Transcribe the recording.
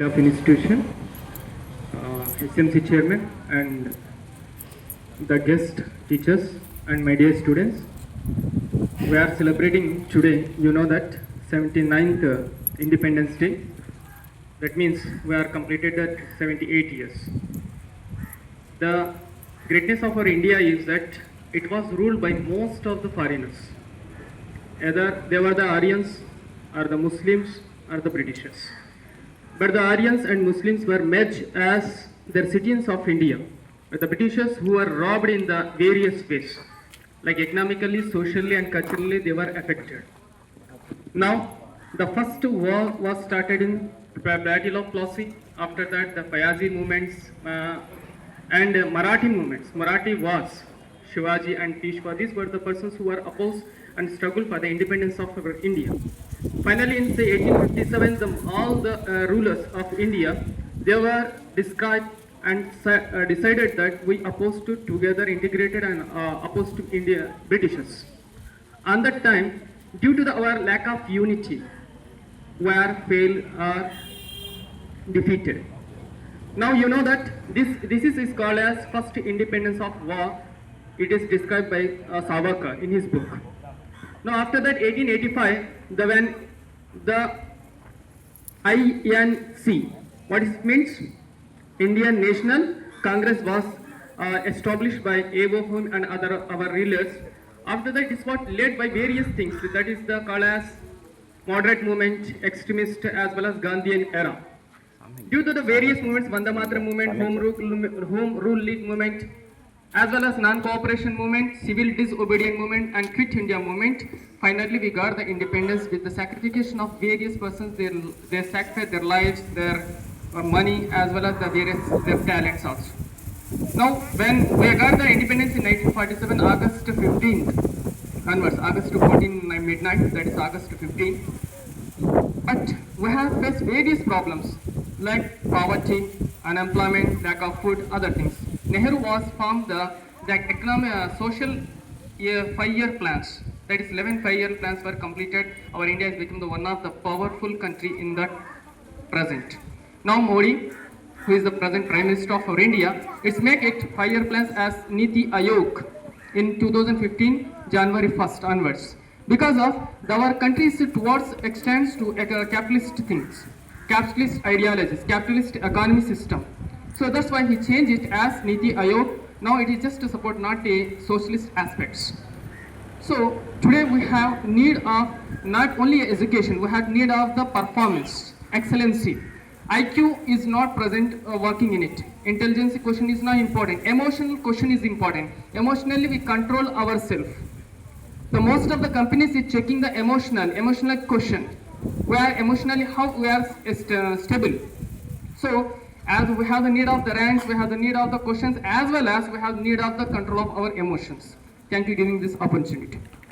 of institution, SMC chairman, and the guest teachers and my dear students. We are celebrating today, you know that 79th Independence Day. That means we are completed at 78 years. The greatness of our India is that it was ruled by most of the foreigners. Either they were the Aryans or the Muslims or the Britishers. But the Aryans and Muslims were merged as the citizens of India. But the Britishers who were robbed in the various ways, like economically, socially and culturally, they were affected. Now, the first war was started in the Battle of Plassey. After that, the Fayazi movements and Marathi movements. Marathi wars, Shivaji and Peshwa, these were the persons who were opposed and struggled for the independence of our India. Finally, in say 1857, all the rulers of India, they were described and decided that we opposed to together integrated and opposed to India Britishers. On that time, due to our lack of unity, we are failed or defeated. Now you know that this is called as first independence of war. It is described by Savarkar in his book. Now after that 1885, when the INC, what it means? Indian National Congress was established by Abraham and other our rulers. After that, it was led by various things. That is the called as moderate movement, extremist, as well as Gandhian era. Due to the various movements, Vande Mataram movement, Home Rule League movement, as well as non-cooperation movement, civil disobedient movement, and Quit India movement, finally we got the independence with the sacrification of various persons. They sacrificed their lives, their money, as well as their talents also. Now, when we got the independence in 1947, August 15th onwards, August 14 midnight, that is August 15th. But we have faced various problems like poverty, unemployment, lack of food, other things. Nehru was formed the economic, social 5-year plans. That is 11 5-year plans were completed. Our India has become one of the powerful country in the present. Now Modi, who is the present Prime Minister of our India, it's make it 5-year plans as Niti Aayog in 2015 January 1st onwards. Because of our country is towards extends to capitalist things, capitalist ideologies, capitalist economy system. So that's why he changed it as Niti Aayog. Now it is just to support not a socialist aspects. So today we have need of not only education, we have need of the performance, excellency. IQ is not present working in it. Intelligence quotient is not important. Emotional quotient is important. Emotionally we control ourselves. The most of the companies is checking the emotional quotient. We are emotionally how we are stable. So as we have the need of the ranks, we have the need of the quotients, as well as we have need of the control of our emotions. Thank you for giving this opportunity.